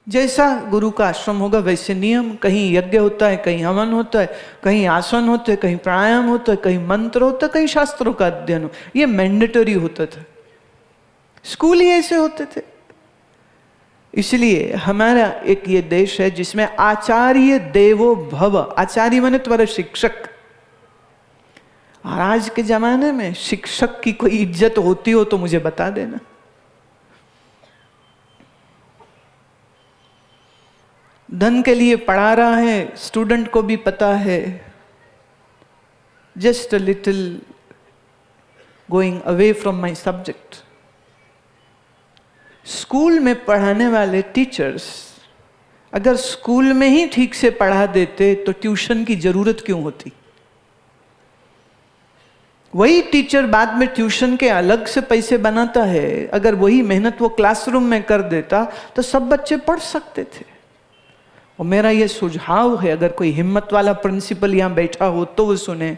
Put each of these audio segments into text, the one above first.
जैसा गुरु का आश्रम होगा वैसे नियम, कहीं यज्ञ होता है, कहीं हवन होता है, कहीं आसन होते हैं, कहीं प्राणायाम होता है, कहीं मंत्र होता है, कहीं शास्त्रों का अध्ययन हो। ये मैंडेटरी होता था, स्कूल ही ऐसे होते थे। इसलिए हमारा एक ये देश है जिसमें आचार्य देवो भव, आचार्य माने तुम्हारा शिक्षक। और आज के जमाने में शिक्षक की कोई इज्जत होती हो तो मुझे बता देना। धन के लिए पढ़ा रहा है, स्टूडेंट को भी पता है, just a little going away from my subject. School में पढ़ाने वाले टीचर्स अगर स्कूल में ही ठीक से पढ़ा देते तो ट्यूशन की जरूरत क्यों होती? वही टीचर बाद में ट्यूशन के अलग से पैसे बनाता है, अगर वही मेहनत वो क्लासरूम में कर देता तो सब बच्चे पढ़ सकते थे। और मेरा ये सुझाव है, अगर कोई हिम्मत वाला प्रिंसिपल यहां बैठा हो तो वो सुने,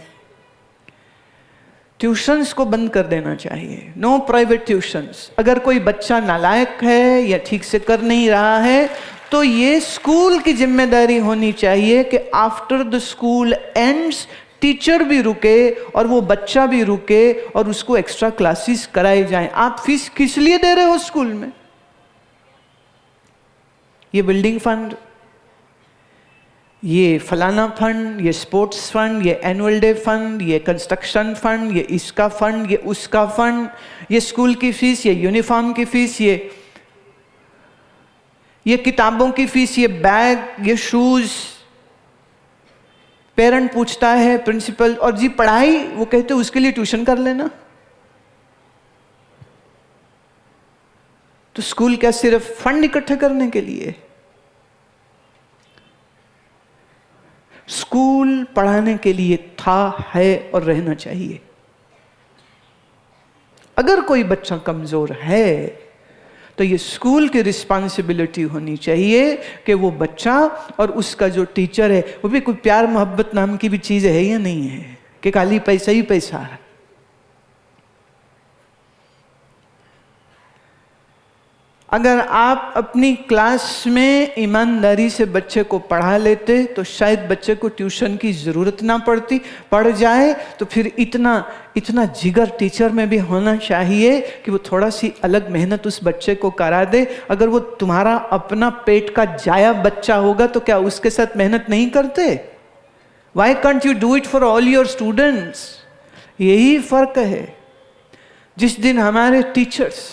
ट्यूशंस को बंद कर देना चाहिए। No private tuitions. अगर कोई बच्चा नालायक है या ठीक से कर नहीं रहा है तो ये स्कूल की जिम्मेदारी होनी चाहिए कि after the school ends teacher भी रुके और वो बच्चा भी रुके और उसको एक्स्ट्रा क्लासेस कराए जाएं। आप फीस किस लिए दे रहे हो स्कूल में? ये बिल्डिंग फंड, ये फलाना फंड, ये स्पोर्ट्स फंड, ये एनुअल डे फंड, ये कंस्ट्रक्शन फंड, ये इसका फंड, ये उसका फंड, ये स्कूल की फीस, ये यूनिफॉर्म की फीस, ये किताबों की फीस, ये बैग, ये शूज। पेरेंट पूछता है प्रिंसिपल, और जी पढ़ाई, वो कहते उसके लिए ट्यूशन कर लेना। तो स्कूल क्या सिर्फ फंड इकट्ठे करने के लिए? स्कूल पढ़ाने के लिए था, है और रहना चाहिए। अगर कोई बच्चा कमजोर है तो ये स्कूल की रिस्पॉन्सिबिलिटी होनी चाहिए कि वो बच्चा और उसका जो टीचर है वो भी कोई प्यार मोहब्बत नाम की भी चीज है या नहीं है कि खाली पैसा ही पैसा है। अगर आप अपनी क्लास में ईमानदारी से बच्चे को पढ़ा लेते तो शायद बच्चे को ट्यूशन की ज़रूरत ना पड़ती। पढ़ जाए तो फिर इतना जिगर टीचर में भी होना चाहिए कि वो थोड़ा सी अलग मेहनत उस बच्चे को करा दे। अगर वो तुम्हारा अपना पेट का जाया बच्चा होगा तो क्या उसके साथ मेहनत नहीं करते? Why can't you do it for all your students? यही फर्क है। जिस दिन हमारे टीचर्स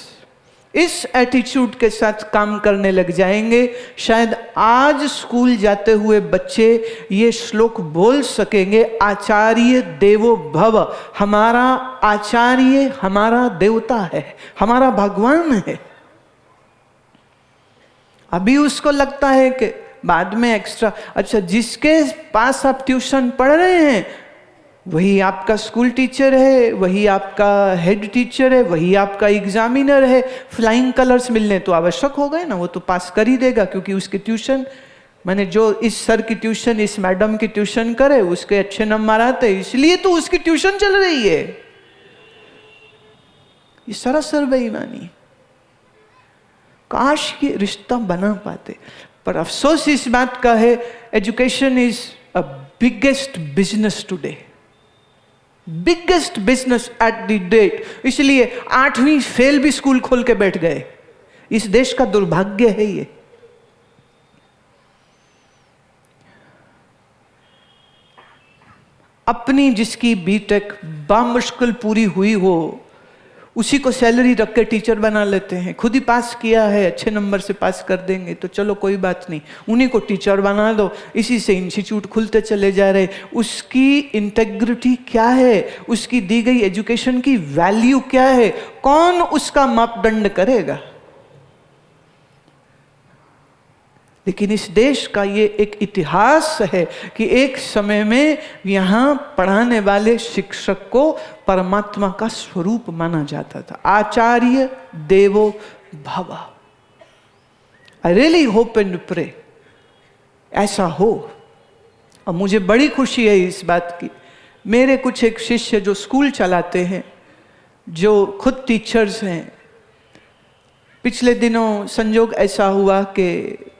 इस एटीट्यूड के साथ काम करने लग जाएंगे, शायद आज स्कूल जाते हुए बच्चे ये श्लोक बोल सकेंगे, आचार्य देवो भव। हमारा आचार्य हमारा देवता है, हमारा भगवान है। अभी उसको लगता है कि बाद में एक्स्ट्रा, अच्छा जिसके पास आप ट्यूशन पढ़ रहे हैं वही आपका स्कूल टीचर है, वही आपका हेड टीचर है, वही आपका एग्जामिनर है। फ्लाइंग कलर्स मिलने तो आवश्यक हो गए ना, वो तो पास कर ही देगा क्योंकि उसकी ट्यूशन, मैंने जो इस सर की ट्यूशन, इस मैडम की ट्यूशन करे उसके अच्छे नंबर आते, इसलिए तो उसकी ट्यूशन चल रही है। ये सरासर बेईमानी। काश ये रिश्ता बना पाते, पर अफसोस इस बात का है, education is a biggest business today, biggest business at the date. इसलिए 8वीं फेल भी स्कूल खोल के बैठ गए। इस देश का दुर्भाग्य है ये। अपनी जिसकी बीटेक बामुश्किल पूरी हुई हो उसी को सैलरी रख के टीचर बना लेते हैं। खुद ही पास किया है, अच्छे नंबर से पास कर देंगे तो चलो कोई बात नहीं, उन्हीं को टीचर बना दो। इसी से इंस्टीट्यूट खुलते चले जा रहे। उसकी इंटेग्रिटी क्या है? उसकी दी गई एजुकेशन की वैल्यू क्या है? कौन उसका मापदंड करेगा? लेकिन इस देश का ये एक इतिहास है कि एक समय में यहाँ पढ़ाने वाले शिक्षक को परमात्मा का स्वरूप माना जाता था। आचार्य देवो भव। I really hope and pray ऐसा हो। और मुझे बड़ी खुशी है इस बात की, मेरे कुछ एक शिष्य जो स्कूल चलाते हैं, जो खुद टीचर्स हैं, पिछले दिनों संजोग ऐसा हुआ कि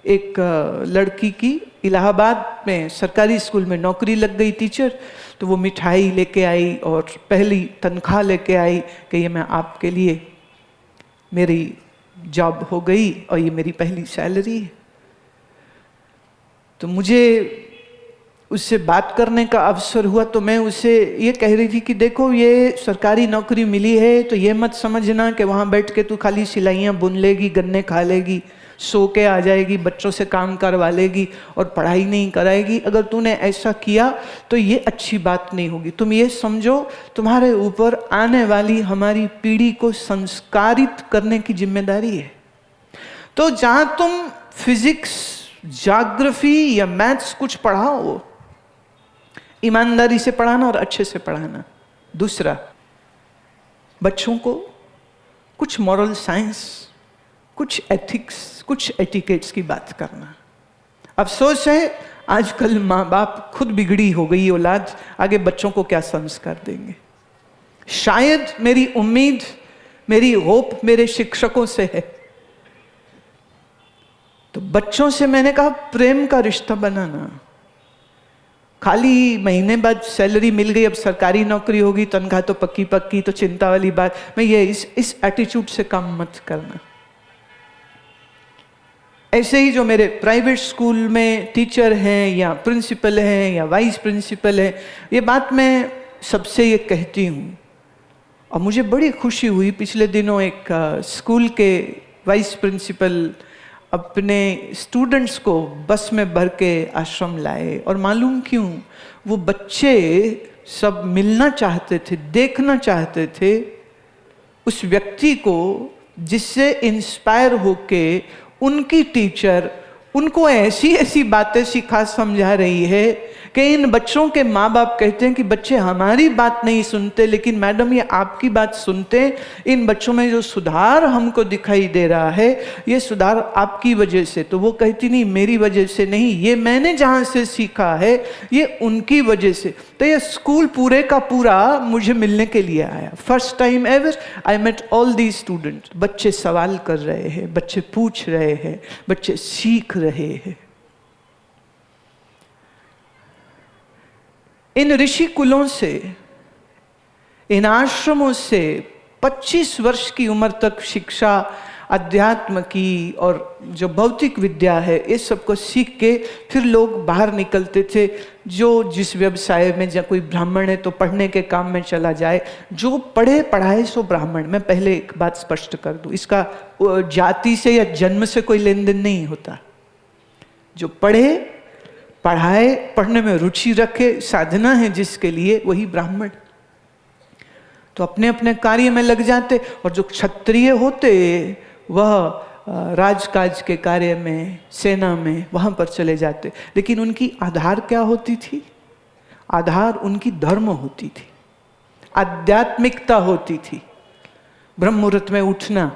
एक लड़की की इलाहाबाद में सरकारी स्कूल में नौकरी लग गई टीचर, तो वो मिठाई लेके आई और पहली तनख्वाह लेके आई कि ये मैं आपके लिए, मेरी जॉब हो गई और ये मेरी पहली सैलरी है। तो मुझे उससे बात करने का अवसर हुआ, तो मैं उससे ये कह रही थी कि देखो, ये सरकारी नौकरी मिली है तो ये मत समझना कि वहाँ बैठ के तू खाली सिलाइयाँ बुन लेगी, गन्ने खा लेगी, सो के आ जाएगी, बच्चों से काम करवा लेगी और पढ़ाई नहीं कराएगी। अगर तूने ऐसा किया तो ये अच्छी बात नहीं होगी। तुम ये समझो, तुम्हारे ऊपर आने वाली हमारी पीढ़ी को संस्कारित करने की जिम्मेदारी है। तो जहाँ तुम फिजिक्स, ज्योग्राफी या मैथ्स कुछ पढ़ाओ, ईमानदारी से पढ़ाना और अच्छे से पढ़ाना। दूसरा, बच्चों को कुछ मॉरल साइंस, कुछ एथिक्स, कुछ एटिकेट्स की बात करना। अफसोस है आजकल माँ बाप खुद बिगड़ी हो गई औलाद, आगे बच्चों को क्या संस्कार देंगे। शायद मेरी उम्मीद, मेरी होप मेरे शिक्षकों से है। तो बच्चों से मैंने कहा प्रेम का रिश्ता बनाना। खाली महीने बाद सैलरी मिल गई, अब सरकारी नौकरी होगी, तनख्वाह तो पक्की पक्की, तो चिंता वाली बात, मैं ये इस एटीट्यूड से काम मत करना। ऐसे ही जो मेरे प्राइवेट स्कूल में टीचर हैं या प्रिंसिपल हैं या वाइस प्रिंसिपल हैं, ये बात मैं सबसे ये कहती हूँ। और मुझे बड़ी खुशी हुई, पिछले दिनों एक स्कूल के वाइस प्रिंसिपल अपने स्टूडेंट्स को बस में भर के आश्रम लाए। और मालूम क्यों? वो बच्चे सब मिलना चाहते थे, देखना चाहते थे उस व्यक्ति को जिससे इंस्पायर होके उनकी टीचर उनको ऐसी ऐसी बातें सिखा समझा रही है कि इन बच्चों के माँ बाप कहते हैं कि बच्चे हमारी बात नहीं सुनते, लेकिन मैडम ये आपकी बात सुनते हैं। इन बच्चों में जो सुधार हमको दिखाई दे रहा है, ये सुधार आपकी वजह से। तो वो कहती नहीं, मेरी वजह से नहीं, ये मैंने जहाँ से सीखा है ये उनकी वजह से। तो ये स्कूल पूरे का पूरा मुझे मिलने के लिए आया। First time ever I met all the students. बच्चे सवाल कर रहे हैं, बच्चे पूछ रहे हैं, बच्चे सीख रहे हैं। इन ऋषि कुलों से, इन आश्रमों से 25 वर्ष की उम्र तक शिक्षा, अध्यात्म की और जो भौतिक विद्या है, इस सब को सीख के फिर लोग बाहर निकलते थे। जो जिस व्यवसाय में, जब कोई ब्राह्मण है तो पढ़ने के काम में चला जाए, जो पढ़े पढ़ाए सो ब्राह्मण। मैं पहले एक बात स्पष्ट कर दूं, इसका जाति से या जन्म से कोई लेन देन नहीं होता। जो पढ़े पढ़ाए, पढ़ने में रुचि रखे, साधना है जिसके लिए, वही ब्राह्मण। तो अपने अपने कार्य में लग जाते। और जो क्षत्रिय होते वह राजकाज के कार्य में, सेना में, वहां पर चले जाते। लेकिन उनकी आधार क्या होती थी? आधार उनकी धर्म होती थी, आध्यात्मिकता होती थी। ब्रह्म मुहूर्त में उठना,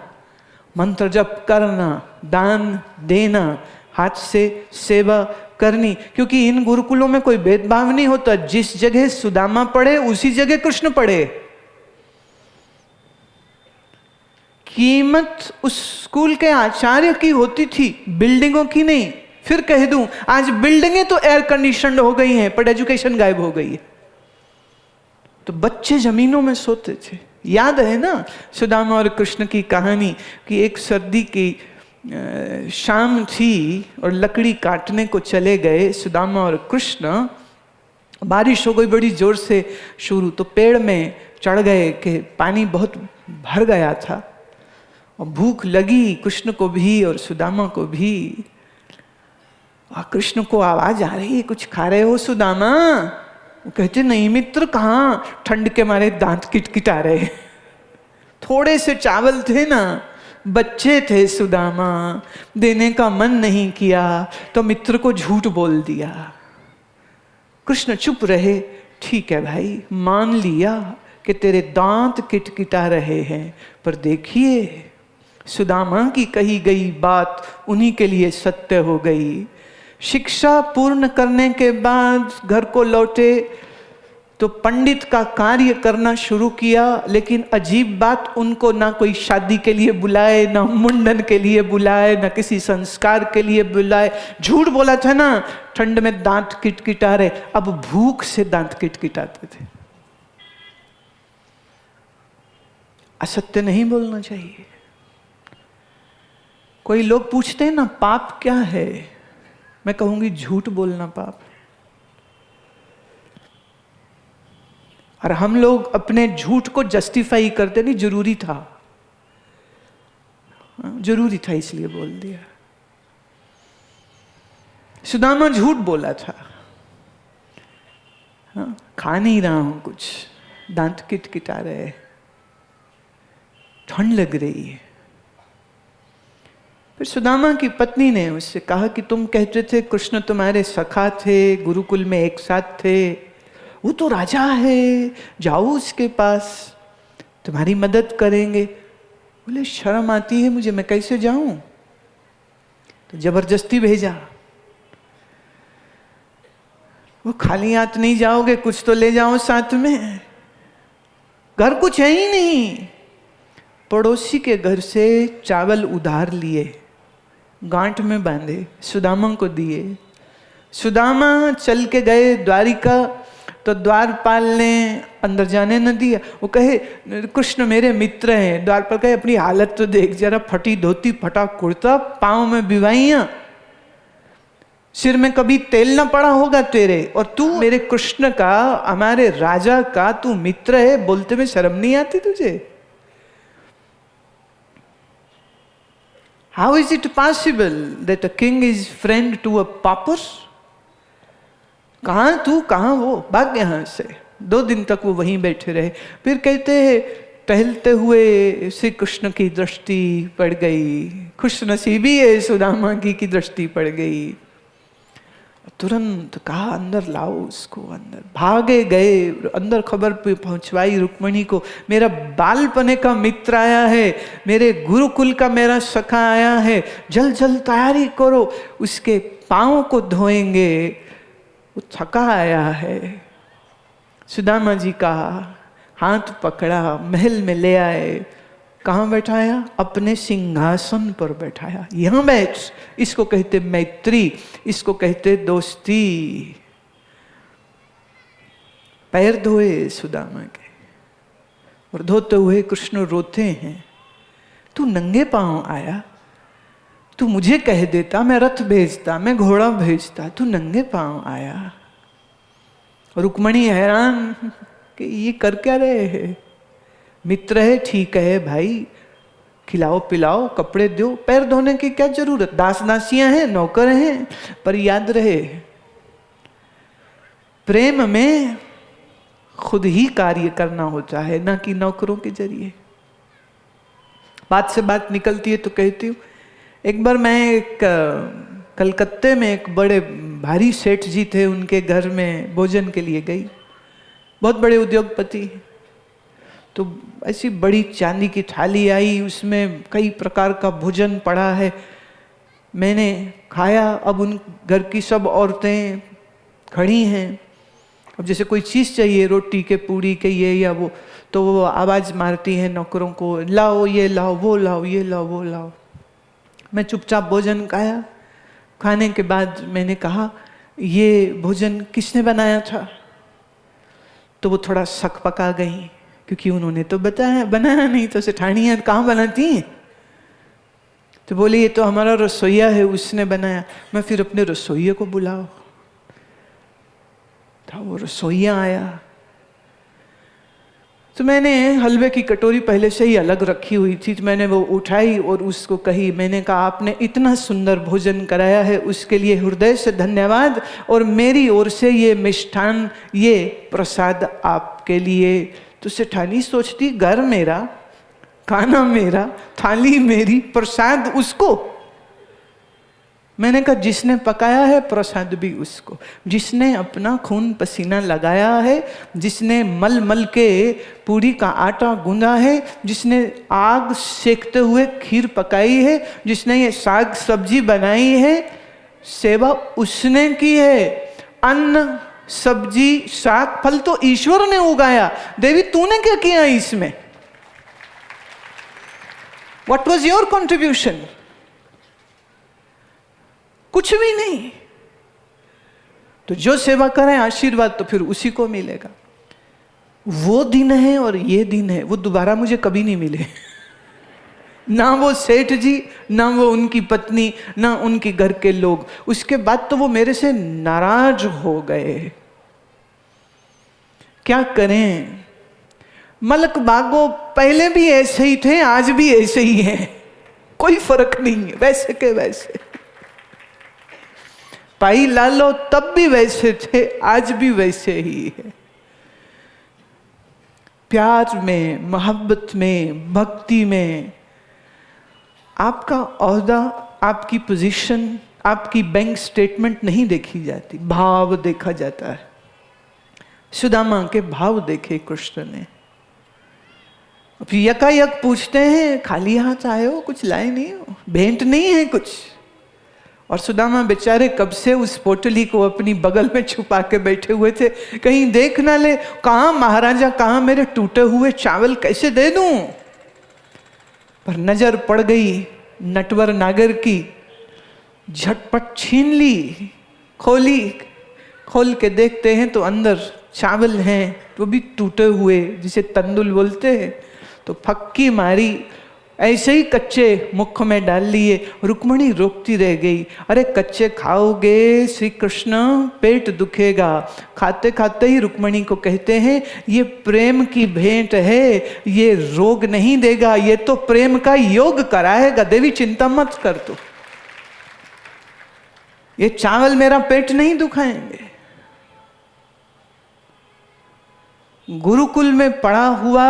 मंत्र जप करना, दान देना, हाथ से सेवा करनी। क्योंकि इन गुरुकुलों में कोई भेदभाव नहीं होता। जिस जगह सुदामा पढ़े उसी जगह कृष्ण पढ़े। कीमत उस स्कूल के आचार्य की होती थी, बिल्डिंगों की नहीं। फिर कह दूं, आज बिल्डिंगें तो एयर कंडीशनड हो गई हैं, पर एजुकेशन गायब हो गई है। तो बच्चे जमीनों में सोते थे। याद है ना सुदामा और कृष्ण की कहानी कि एक सर्दी की शाम थी और लकड़ी काटने को चले गए सुदामा और कृष्ण। बारिश हो गई बड़ी जोर से शुरू, तो पेड़ में चढ़ गए कि पानी बहुत भर गया था और भूख लगी कृष्ण को भी और सुदामा को भी। और कृष्ण को आवाज आ रही है, कुछ खा रहे हो सुदामा? वो कहते नहीं मित्र, कहाँ, ठंड के मारे दांत किटकिटा रहे। थोड़े से चावल थे ना, बच्चे थे सुदामा, देने का मन नहीं किया तो मित्र को झूठ बोल दिया। कृष्ण चुप रहे। ठीक है भाई, मान लिया कि तेरे दांत किटकिटा रहे हैं, पर देखिए सुदामा की कही गई बात उन्हीं के लिए सत्य हो गई। शिक्षा पूर्ण करने के बाद घर को लौटे तो पंडित का कार्य करना शुरू किया, लेकिन अजीब बात, उनको ना कोई शादी के लिए बुलाए, ना मुंडन के लिए बुलाए, ना किसी संस्कार के लिए बुलाए। झूठ बोला था ना, ठंड में दांत किटकिटा रहे, अब भूख से दांत किटकिटाते थे। असत्य नहीं बोलना चाहिए। कोई लोग पूछते हैं ना पाप क्या है, मैं कहूंगी झूठ बोलना पाप है। और हम लोग अपने झूठ को जस्टिफाई करते, नहीं जरूरी था, जरूरी था इसलिए बोल दिया। सुदामा झूठ बोला था, खा नहीं रहा हूं कुछ, दांत किटकिटा रहे, ठंड लग रही है। फिर सुदामा की पत्नी ने उससे कहा कि तुम कहते थे कृष्ण तुम्हारे सखा थे, गुरुकुल में एक साथ थे, वो तो राजा है, जाओ उसके पास, तुम्हारी मदद करेंगे। बोले शर्म आती है मुझे, मैं कैसे जाऊं? तो जबरदस्ती भेजा। वो खाली हाथ नहीं जाओगे, कुछ तो ले जाओ साथ में। घर कुछ है ही नहीं। पड़ोसी के घर से चावल उधार लिए, गांठ में बांधे, सुदामा को दिए। सुदामा चल के गए द्वारिका, तो द्वारपाल ने अंदर जाने न दिया। वो कहे कृष्ण मेरे मित्र हैं। द्वारपाल कहे अपनी हालत तो देख जरा, फटी धोती, फटा कुर्ता, पांव में बिवाइयां, सिर में कभी तेल न पड़ा होगा तेरे, और तू मेरे कृष्ण का, हमारे राजा का तू मित्र है, बोलते में शर्म नहीं आती तुझे? How is it possible that a king is friend to a pauper? कहाँ तू, कहाँ वो, भाग यहां से। 2 दिन तक वो वहीं बैठे रहे। फिर कहते हैं टहलते हुए श्री कृष्ण की दृष्टि पड़ गई, खुशनसीबी है सुदामा की दृष्टि पड़ गई। तुरंत कहा अंदर लाओ उसको। अंदर भागे गए, अंदर खबर पहुंचवाई रुक्मिणी को, मेरा बालपने का मित्र आया है, मेरे गुरुकुल का मेरा सखा आया है, जल्द जल्द तैयारी करो, उसके पांव को धोएंगे, वो थका आया है। सुदामा जी का हाथ पकड़ा, महल में ले आए। कहाँ बैठाया? अपने सिंहासन पर बैठाया। यहां बैठ, इसको कहते मैत्री, इसको कहते दोस्ती। पैर धोए सुदामा के, और धोते हुए कृष्ण रोते हैं, तू नंगे पांव आया, तू मुझे कह देता, मैं रथ भेजता, मैं घोड़ा भेजता, तू नंगे पांव आया। रुक्मिणी हैरान कि ये कर क्या रहे हैं? मित्र है, ठीक है भाई, खिलाओ पिलाओ, कपड़े दो, पैर धोने की क्या जरूरत? दास दासियां हैं, नौकर हैं, पर याद रहे प्रेम में खुद ही कार्य करना होता है, ना कि नौकरों के जरिए। बात से बात निकलती है तो कहती हूँ, एक बार मैं कलकत्ते में एक बड़े भारी सेठ जी थे, उनके घर में भोजन के लिए गई। बहुत बड़े उद्योगपति। तो ऐसी बड़ी चांदी की थाली आई, उसमें कई प्रकार का भोजन पड़ा है। मैंने खाया। अब उन घर की सब औरतें खड़ी हैं। अब जैसे कोई चीज़ चाहिए, रोटी के, पूड़ी के, ये या वो, तो वो आवाज़ मारती हैं नौकरों को, लाओ ये लाओ, वो लाओ, ये लाओ, वो लाओ। मैं चुपचाप भोजन खाया। खाने के बाद मैंने कहा, ये भोजन किसने बनाया था? तो वो थोड़ा शक पका गई, क्योंकि उन्होंने तो बताया बनाया नहीं, तो सेठानियाँ कहाँ बनाती हैं? तो बोले ये तो हमारा रसोइया है, उसने बनाया। मैं फिर अपने रसोइये को बुलाओ। था वो रसोइया आया। तो मैंने हलवे की कटोरी पहले से ही अलग रखी हुई थी, तो मैंने वो उठाई और उसको कही, मैंने कहा आपने इतना सुंदर भोजन कराया है, उसके लिए हृदय से धन्यवाद, और मेरी ओर से ये मिष्ठान, ये प्रसाद आपके लिए। तो सेठानी सोचती, घर मेरा, खाना मेरा, थाली मेरी, प्रसाद उसको। मैंने कहा जिसने पकाया है प्रसाद भी उसको, जिसने अपना खून पसीना लगाया है, जिसने मल मल के पूरी का आटा गूंदा है, जिसने आग सेकते हुए खीर पकाई है, जिसने ये साग सब्जी बनाई है, सेवा उसने की है। अन्न सब्जी, शाक, फल तो ईश्वर ने उगाया, देवी तूने क्या किया इसमें? What was your contribution? कुछ भी नहीं। तो जो सेवा करें आशीर्वाद तो फिर उसी को मिलेगा। वो दिन है और ये दिन है, वो दोबारा मुझे कभी नहीं मिले। ना वो सेठ जी, ना वो उनकी पत्नी, ना उनके घर के लोग। उसके बाद तो वो मेरे से नाराज हो गए। क्या करें? मलक बागो पहले भी ऐसे ही थे, आज भी ऐसे ही हैं, कोई फर्क नहीं है, वैसे के वैसे। पाई लालो तब भी वैसे थे, आज भी वैसे ही है। प्यार में, मोहब्बत में, भक्ति में आपका ओहदा, आपकी पोजीशन, आपकी बैंक स्टेटमेंट नहीं देखी जाती, भाव देखा जाता है। सुदामा के भाव देखे कृष्ण ने। फिर यकायक पूछते हैं, खाली हाथ आए हो, कुछ लाए नहीं हो, भेंट नहीं है कुछ? और सुदामा बेचारे कब से उस पोटली को अपनी बगल में छुपा के बैठे हुए थे, कहीं देख ना ले। कहाँ महाराजा, कहाँ मेरे टूटे हुए चावल, कैसे दे दूं? पर नजर पड़ गई नटवर नागर की, झटपट छीन ली, खोली। खोल के देखते हैं तो अंदर चावल हैं, वो भी टूटे हुए, जिसे तंदुल बोलते हैं। तो फक्की मारी, ऐसे ही कच्चे मुख में डाल लिए। रुक्मणी रोकती रह गई, अरे कच्चे खाओगे श्री कृष्ण, पेट दुखेगा। खाते खाते ही रुक्मणी को कहते हैं, ये प्रेम की भेंट है, ये रोग नहीं देगा, ये तो प्रेम का योग कराएगा, देवी चिंता मत कर तू, ये चावल मेरा पेट नहीं दुखाएंगे। गुरुकुल में पढ़ा हुआ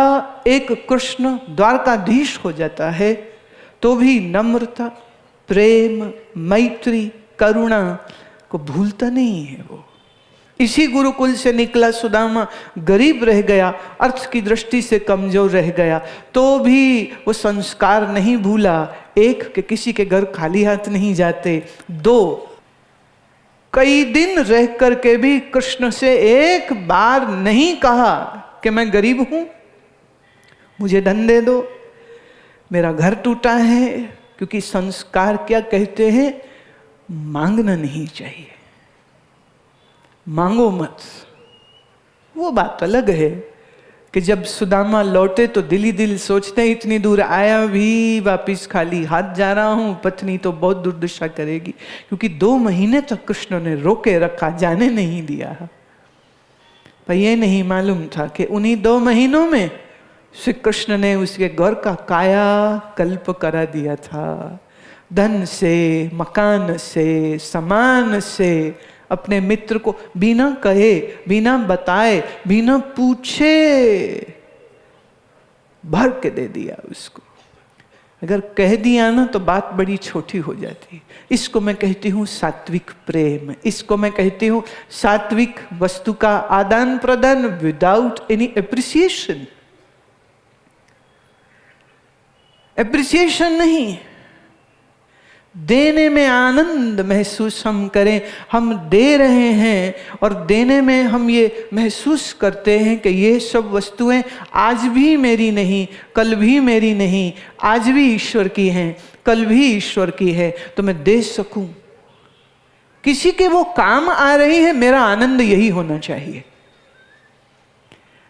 एक कृष्ण द्वारकाधीश हो जाता है तो भी नम्रता, प्रेम, मैत्री, करुणा को भूलता नहीं है वो। इसी गुरुकुल से निकला सुदामा, गरीब रह गया, अर्थ की दृष्टि से कमजोर रह गया, तो भी वो संस्कार नहीं भूला। एक, कि किसी के घर खाली हाथ नहीं जाते। दो, कई दिन रह करके भी कृष्ण से एक बार नहीं कहा कि मैं गरीब हूं, मुझे धन दे दो, मेरा घर टूटा है। क्योंकि संस्कार क्या कहते हैं? मांगना नहीं चाहिए, मांगो मत। वो बात अलग है कि जब सुदामा लौटे तो दिल ही दिल सोचते हैं, इतनी दूर आया भी वापिस खाली हाथ जा रहा हूं, पत्नी तो बहुत दुर्दशा करेगी। क्योंकि 2 महीने तक कृष्ण ने रोके रखा, जाने नहीं दिया। पर यह नहीं मालूम था कि उन्हीं 2 महीनों में श्री कृष्ण ने उसके घर का काया कल्प करा दिया था। धन से, मकान से, सामान से अपने मित्र को बिना कहे, बिना बताए, बिना पूछे भर के दे दिया उसको। अगर कह दिया ना तो बात बड़ी छोटी हो जाती। इसको मैं कहती हूँ सात्विक प्रेम, इसको मैं कहती हूँ सात्विक वस्तु का आदान प्रदान विदाउट एनी एप्रिसिएशन। एप्रिसिएशन नहीं, देने में आनंद महसूस हम करें, हम दे रहे हैं और देने में हम ये महसूस करते हैं कि ये सब वस्तुएं आज भी मेरी नहीं, कल भी मेरी नहीं, आज भी ईश्वर की हैं, कल भी ईश्वर की है, तो मैं दे सकूं। किसी के वो काम आ रही है, मेरा आनंद यही होना चाहिए।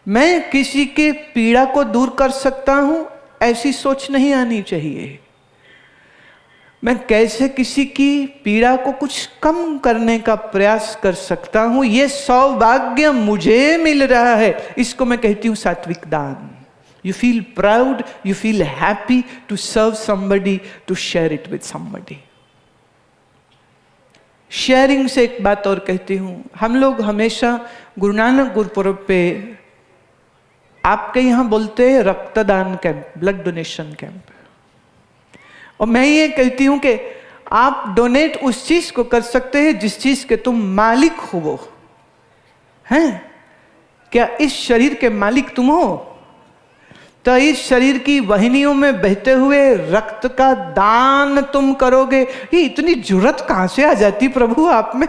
मैं किसी के पीड़ा को दूर कर सकता हूं, ऐसी सोच नहीं आनी चाहिए। मैं कैसे किसी की पीड़ा को कुछ कम करने का प्रयास कर सकता हूं, ये सौभाग्य मुझे मिल रहा है, इसको मैं कहती हूं सात्विक दान। You feel proud, you feel happy to serve somebody, to share it with somebody. Sharing से एक बात और कहती हूं, हम लोग हमेशा गुरु नानक गुरुपुरब पे आपके यहां बोलते हैं रक्तदान कैंप, ब्लड डोनेशन कैंप। और मैं ये कहती हूं कि आप डोनेट उस चीज को कर सकते हैं जिस चीज के तुम मालिक हो। वो हैं क्या इस शरीर के मालिक तुम हो? तो इस शरीर की वाहिनियों में बहते हुए रक्त का दान तुम करोगे। ये इतनी जुर्रत कहां से आ जाती प्रभु आप में?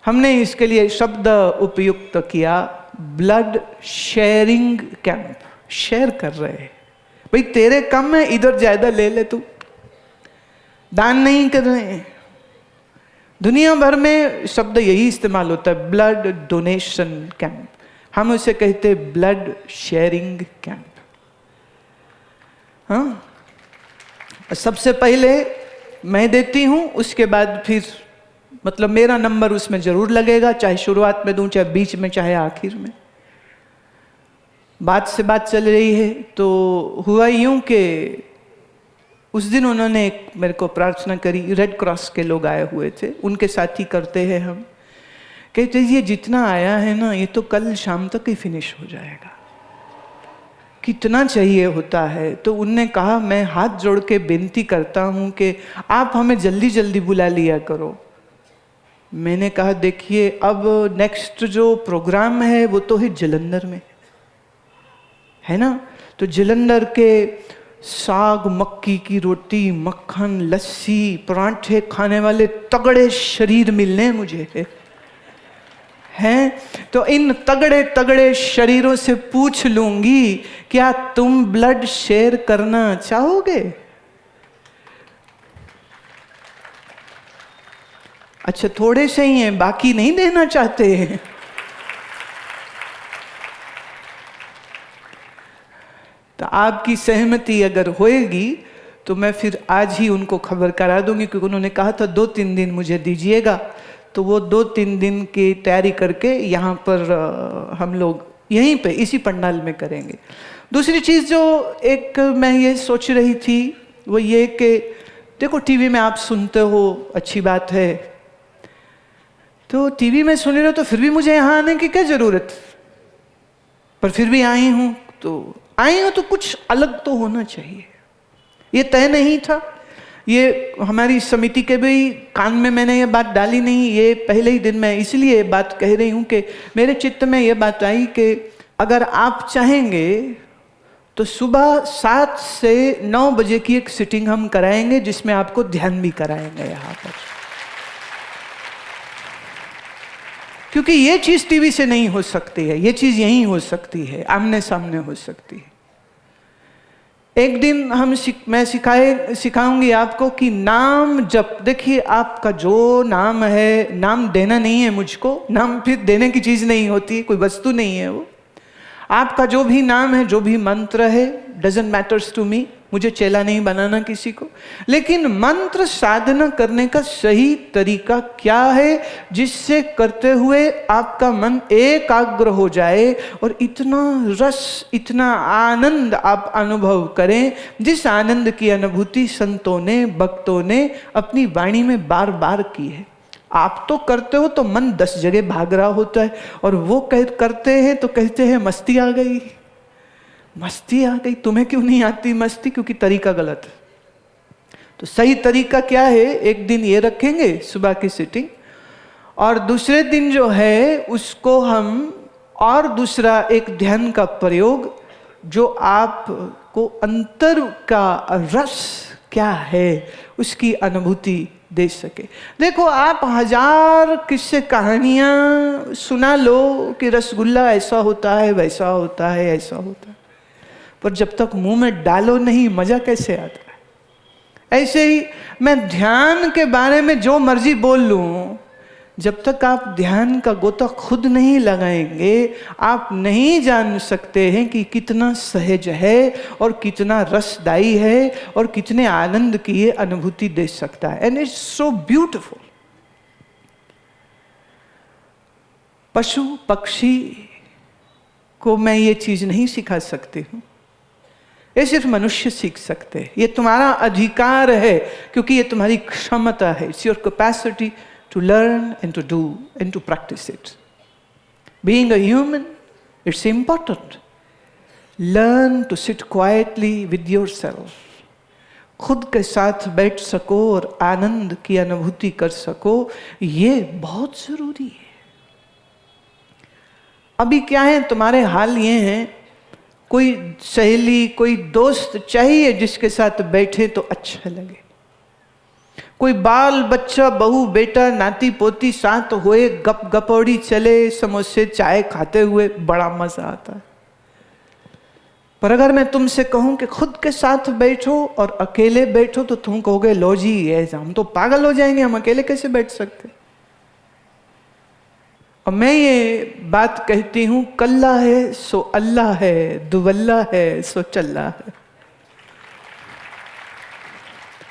हमने इसके लिए शब्द उपयुक्त किया, ब्लड शेयरिंग कैंप। शेयर कर रहे हैं भाई, तेरे कम है इधर ज्यादा ले ले, तू दान नहीं कर रहे हैं। दुनिया भर में शब्द यही इस्तेमाल होता है, ब्लड डोनेशन कैंप। हम उसे कहते ब्लड शेयरिंग कैंप। हाँ, सबसे पहले मैं देती हूं, उसके बाद फिर मतलब मेरा नंबर उसमें जरूर लगेगा, चाहे शुरुआत में दूं, चाहे बीच में, चाहे आखिर में। बात से बात चल रही है तो हुआ यूं कि उस दिन उन्होंने मेरे को प्रार्थना करी, रेड क्रॉस के लोग आए हुए थे, उनके साथ ही करते हैं हम। कहते ये जितना आया है ना, ये तो कल शाम तक ही फिनिश हो जाएगा, कितना चाहिए होता है। तो उनने कहा मैं हाथ जोड़ के बेनती करता हूं कि आप हमें जल्दी जल्दी बुला लिया करो। मैंने कहा देखिए, अब नेक्स्ट जो प्रोग्राम है वो तो है जलंधर में, है ना, तो जलंधर के साग, मक्की की रोटी, मक्खन, लस्सी, परांठे खाने वाले तगड़े शरीर मिलने मुझे हैं। तो इन तगड़े तगड़े शरीरों से पूछ लूंगी, क्या तुम ब्लड शेयर करना चाहोगे? अच्छा, थोड़े से ही हैं, बाकी नहीं देना चाहते हैं। तो आपकी सहमति अगर होएगी तो मैं फिर आज ही उनको खबर करा दूंगी, क्योंकि उन्होंने कहा था 2-3 दिन मुझे दीजिएगा। तो वो 2-3 दिन की तैयारी करके यहाँ पर हम लोग यहीं पे इसी पंडाल में करेंगे। दूसरी चीज़ जो एक मैं ये सोच रही थी वो ये कि देखो, टीवी में आप सुनते हो, अच्छी बात है, तो टीवी में सुन रहे हो तो फिर भी मुझे यहाँ आने की क्या ज़रूरत, पर फिर भी आई हूँ तो कुछ अलग तो होना चाहिए। ये तय नहीं था, ये हमारी समिति के भी कान में मैंने ये बात डाली नहीं, ये पहले ही दिन मैं इसलिए बात कह रही हूँ कि मेरे चित्त में ये बात आई कि अगर आप चाहेंगे तो सुबह 7 से 9 बजे की एक सिटिंग हम कराएंगे, जिसमें आपको ध्यान भी कराएंगे यहाँ पर, क्योंकि ये चीज़ टीवी से नहीं हो सकती है, ये चीज़ यहीं हो सकती है, आमने सामने हो सकती है। एक दिन मैं सिखाऊंगी आपको कि नाम जप। देखिए, आपका जो नाम है, नाम देना नहीं है मुझको, नाम फिर देने की चीज़ नहीं होती, कोई वस्तु नहीं है वो। आपका जो भी नाम है, जो भी मंत्र है, डजंट मैटर्स टू मी, मुझे चेला नहीं बनाना किसी को, लेकिन मंत्र साधना करने का सही तरीका क्या है, जिससे करते हुए आपका मन एकाग्र हो जाए और इतना रस, इतना आनंद आप अनुभव करें, जिस आनंद की अनुभूति संतों ने, भक्तों ने अपनी वाणी में बार बार की है। आप तो करते हो तो मन 10 जगह भाग रहा होता है, और वो करते हैं तो कहते हैं मस्ती आ गई, मस्ती आ गई। तुम्हें क्यों नहीं आती मस्ती? क्योंकि तरीका गलत है। तो सही तरीका क्या है, एक दिन ये रखेंगे सुबह की सिटिंग, और दूसरे दिन जो है उसको हम और दूसरा एक ध्यान का प्रयोग, जो आपको अंतर का रस क्या है उसकी अनुभूति दे सके। देखो, आप 1000 किस्से कहानियां सुना लो कि रसगुल्ला ऐसा होता है, वैसा होता है, ऐसा होता है, पर जब तक मुंह में डालो नहीं, मजा कैसे आता है। ऐसे ही मैं ध्यान के बारे में जो मर्जी बोल लूं, जब तक आप ध्यान का गोता खुद नहीं लगाएंगे, आप नहीं जान सकते हैं कि कितना सहज है और कितना रसदायी है और कितने आनंद की ये अनुभूति दे सकता है। And it's so beautiful. पशु पक्षी को मैं ये चीज नहीं सिखा सकती हूँ, ये सिर्फ मनुष्य सीख सकते हैं। ये तुम्हारा अधिकार है, क्योंकि ये तुम्हारी क्षमता है। It's your capacity to learn and to do and to practice it. Being a human, it's important. Learn to sit quietly with yourself. खुद के साथ बैठ सको और आनंद की अनुभूति कर सको, ये बहुत जरूरी है। अभी क्या है, तुम्हारे हाल ये हैं, कोई सहेली, कोई दोस्त चाहिए जिसके साथ बैठे तो अच्छा लगे। कोई बाल बच्चा, बहू बेटा, नाती पोती साथ हुए, गप गपौड़ी चले, समोसे चाय खाते हुए बड़ा मजा आता है। पर अगर मैं तुमसे कहूं कि खुद के साथ बैठो और अकेले बैठो तो तुम कहोगे लो जी ऐसा, हम तो पागल हो जाएंगे, हम अकेले कैसे बैठ सकते। और मैं ये बात कहती हूं, कल्ला है सो अल्लाह है, दुवल्ला है सो चल्ला है।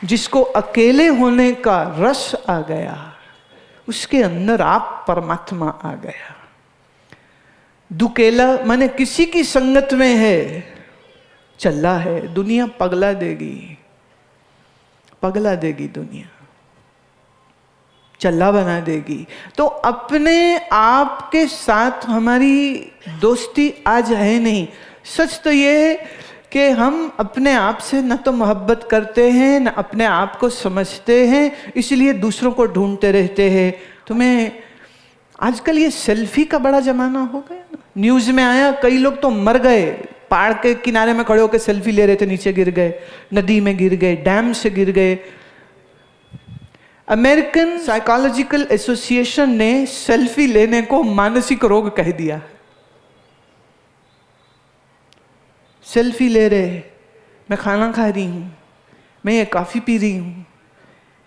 जिसको अकेले होने का रस आ गया, उसके अंदर आप परमात्मा आ गया। दुकेला माने किसी की संगत में है, चल्ला है, दुनिया पगला देगी, पगला देगी दुनिया, चल्ला बना देगी। तो अपने आप के साथ हमारी दोस्ती आज है नहीं। सच तो ये है कि हम अपने आप से न तो मोहब्बत करते हैं, न अपने आप को समझते हैं, इसलिए दूसरों को ढूंढते रहते हैं। तुम्हें आजकल ये सेल्फी का बड़ा जमाना हो गया ना, न्यूज़ में आया कई लोग तो मर गए, पहाड़ के किनारे में खड़े होकर सेल्फी ले रहे थे, नीचे गिर गए, नदी में गिर गए, डैम से गिर गए। अमेरिकन साइकोलॉजिकल एसोसिएशन ने सेल्फी लेने को मानसिक रोग कह दिया। सेल्फी ले रहे, मैं खाना खा रही हूँ, मैं ये कॉफ़ी पी रही हूँ,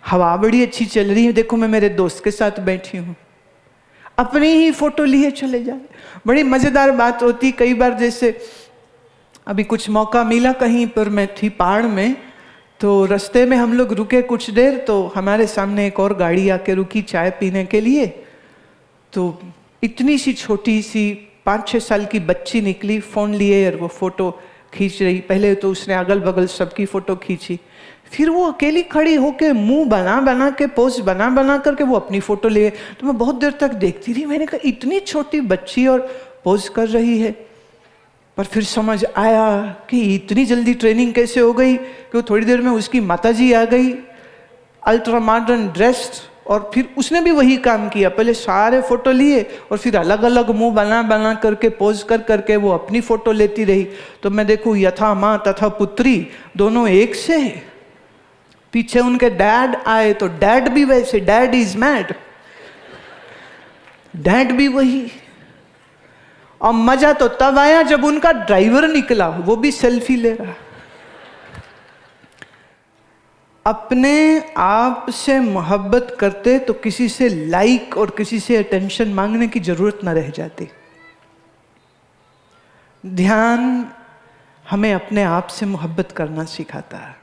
हवा बड़ी अच्छी चल रही है, देखो मैं मेरे दोस्त के साथ बैठी हूँ, अपनी ही फोटो लिए चले जाए। बड़ी मज़ेदार बात होती, कई बार जैसे अभी कुछ मौका मिला, कहीं पर मैं थी पहाड़ में, तो रास्ते में हम लोग रुके कुछ देर, तो हमारे सामने एक और गाड़ी आके रुकी चाय पीने के लिए। तो इतनी सी छोटी सी 5-6 साल की बच्ची निकली, फ़ोन लिए और वो फ़ोटो खींच रही। पहले तो उसने अगल बगल सबकी फ़ोटो खींची, फिर वो अकेली खड़ी होके मुंह बना बना के, पोज बना बना करके वो अपनी फ़ोटो लिए। तो मैं बहुत देर तक देखती रही, मैंने कहा इतनी छोटी बच्ची और पोज कर रही है। पर फिर समझ आया कि इतनी जल्दी ट्रेनिंग कैसे हो गई कि वो थोड़ी देर में उसकी माताजी आ गई, अल्ट्रा मॉडर्न ड्रेस्ड, और फिर उसने भी वही काम किया, पहले सारे फोटो लिए और फिर अलग अलग मुंह बना बना करके पोज कर करके वो अपनी फोटो लेती रही। तो मैं देखूं यथा माँ तथा पुत्री दोनों एक से है। पीछे उनके डैड आए तो डैड भी वैसे, डैड इज मैड, डैड भी वही। और मजा तो तब आया जब उनका ड्राइवर निकला, वो भी सेल्फी ले रहा। अपने आप से मोहब्बत करते तो किसी से लाइक और किसी से अटेंशन मांगने की जरूरत न रह जाती। ध्यान हमें अपने आप से मोहब्बत करना सिखाता है।